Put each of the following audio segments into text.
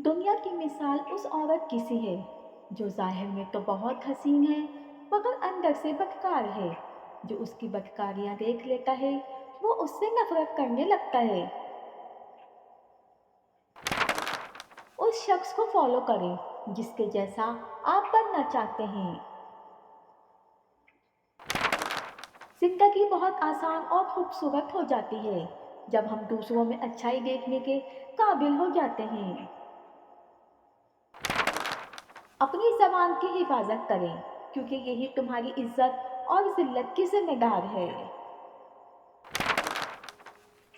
دنیا کی مثال اس عورت کی سی ہے جو ظاہر میں تو بہت حسین ہے مگر اندر سے بدکار ہے۔ جو اس کی بدکاریاں دیکھ لیتا ہے وہ اس سے نفرت کرنے لگتا ہے۔ اس شخص کو فالو کریں جس کے جیسا آپ بننا چاہتے ہیں۔ زندگی بہت آسان اور خوبصورت ہو جاتی ہے جب ہم دوسروں میں اچھائی دیکھنے کے قابل ہو جاتے ہیں۔ اپنی زبان کی حفاظت کریں کیونکہ یہی تمہاری عزت اور ذلت کی ذمہ دار ہے۔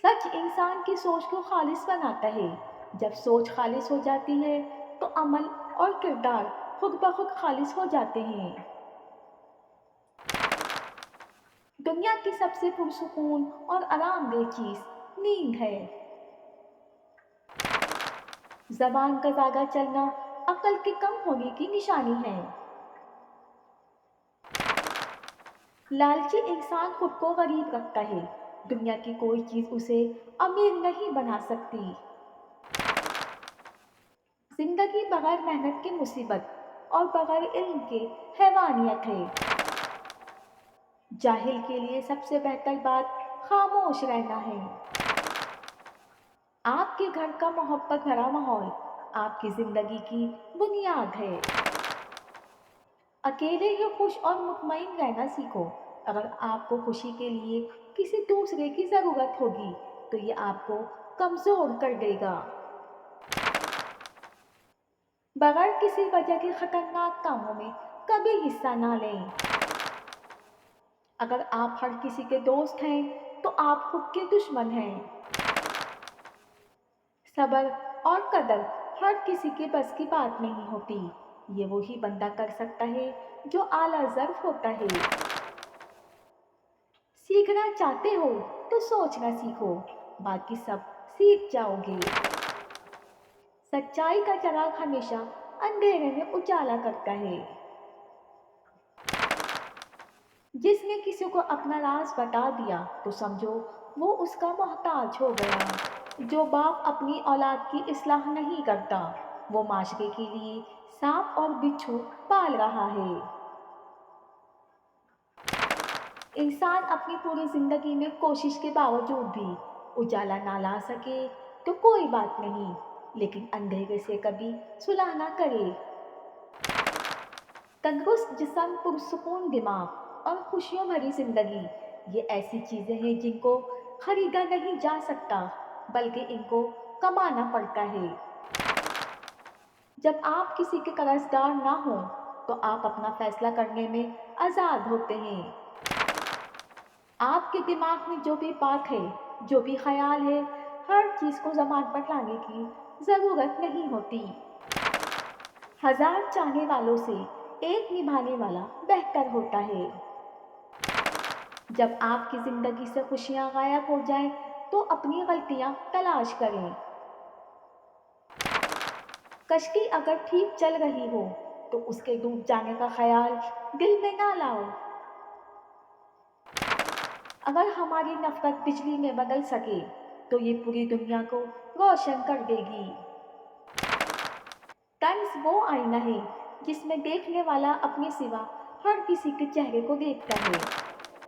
سچ انسان کی سوچ کو خالص بناتا ہے۔ جب سوچ خالص ہو جاتی ہے تو عمل اور کردار خود بخود خالص ہو جاتے ہیں۔ دنیا کی سب سے پرسکون اور آرام دہ چیز نیند ہے۔ زبان کا زیادہ چلنا عقل کے کم ہونے کی نشانی ہے۔ لالچی انسان خود کو غریب رکھتا ہے۔ دنیا کی کوئی چیز اسے امیر نہیں بنا سکتی۔ زندگی بغیر محنت کی مصیبت اور بغیر علم کے حیوانیت ہے۔ جاہل کے لیے سب سے بہتر بات خاموش رہنا ہے۔ آپ کے گھر کا محبت بھرا ماحول آپ کی زندگی کی بنیاد ہے۔ اکیلے ہی خوش اور مطمئن رہنا سیکھو۔ اگر آپ کو خوشی کے لیے کسی دوسرے کی ضرورت ہوگی تو یہ آپ کو کمزور کر دے گا۔ بغیر کسی وجہ کے خطرناک کاموں میں کبھی حصہ نہ لیں۔ اگر آپ ہر کسی کے دوست ہیں تو آپ خود کے دشمن ہیں۔ صبر اور قدر ہر کسی کے بس کی بات نہیں ہوتی۔ یہ وہی بندہ کر سکتا ہے جو اعلیٰ ظرف ہوتا ہے۔ سیکھنا چاہتے ہو تو سوچنا سیکھو، باقی سب سیکھ جاؤ گے۔ سچائی کا چراغ ہمیشہ اندھیرے میں اجالا کرتا ہے۔ جس نے کسی کو اپنا راز بتا دیا تو سمجھو وہ اس کا محتاج ہو گیا۔ جو باپ اپنی اولاد کی اصلاح نہیں کرتا وہ معاشرے کے لیے سانپ اور بچھو پال رہا ہے۔ انسان اپنی پوری زندگی میں کوشش کے باوجود بھی اجالا نہ لا سکے تو کوئی بات نہیں، لیکن اندھیرے سے کبھی صلح نہ کرے۔ تندرست جسم، پرسکون دماغ اور خوشیوں بھری زندگی یہ ایسی چیزیں ہیں جن کو خریدا نہیں جا سکتا بلکہ ان کو کمانا پڑتا ہے۔ جب آپ کسی کے قرض دار نہ ہوں تو آپ اپنا فیصلہ کرنے میں آزاد ہوتے ہیں۔ آپ کے دماغ میں جو بھی بات ہے، جو بھی خیال ہے، ہر چیز کو زبان پر لانے کی ضرورت نہیں ہوتی۔ ہزار چاہنے والوں سے ایک نبھانے والا بہتر ہوتا ہے۔ جب آپ کی زندگی سے خوشیاں غائب ہو جائیں تو اپنی غلطیاں تلاش کریں۔ کشتی اگر ٹھیک چل رہی ہو تو اس کے ڈوب جانے کا خیال دل میں نہ لاؤ۔ اگر ہماری نفرت بجلی میں بدل سکے تو یہ پوری دنیا کو روشن کر دے گی۔ طنز وہ آئینہ ہے جس میں دیکھنے والا اپنے سوا ہر کسی کے چہرے کو دیکھتا ہے۔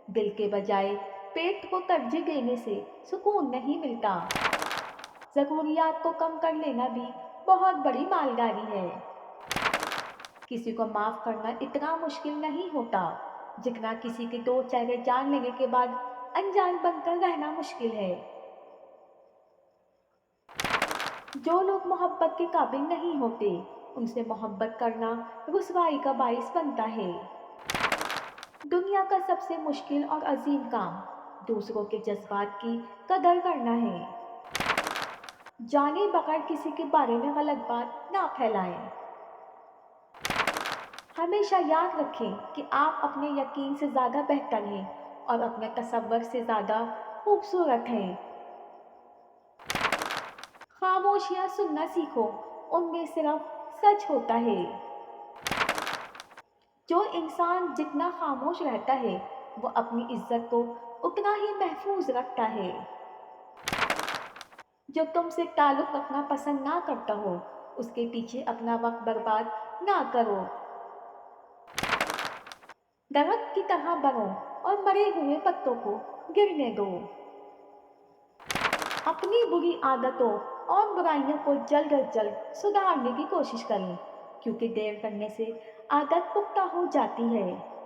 دل کے بجائے پیٹ کو ترجیح دینے سے سکون نہیں ملتا۔ ضروریات کو کم کر لینا بھی بہت بڑی مالداری ہے۔ کسی کو معاف کرنا اتنا مشکل نہیں ہوتا جتنا کسی کے دو چہرے جان لینے کے بعد انجان بن کر رہنا مشکل ہے۔ جو لوگ محبت کے قابل نہیں ہوتے ان سے محبت کرنا رسوائی کا باعث بنتا ہے۔ دنیا کا سب سے مشکل اور عظیم کام دوسروں کے جذبات کی قدر کرنا ہے۔ جانے بغیر کسی کے بارے میں غلط بات نہ پھیلائیں۔ ہمیشہ یاد رکھیں کہ آپ اپنے یقین سے زیادہ بہتر ہیں اور اپنے تصور سے زیادہ خوبصورت ہیں۔ خاموشیاں سننا سیکھو، ان میں صرف سچ ہوتا ہے۔ جو انسان جتنا خاموش رہتا ہے وہ اپنی عزت کو اتنا ہی محفوظ رکھتا ہے۔ جو تم سے تعلق رکھنا پسند نہ کرتا ہو اس کے پیچھے اپنا وقت برباد نہ کرو۔ درخت کی طرح بڑھو اور مرے ہوئے پتوں کو گرنے دو۔ اپنی بری عادتوں اور برائیوں کو جلد از جلد سدھارنے کی کوشش کریں، کیونکہ دیر کرنے سے عادت پختہ ہو جاتی ہے۔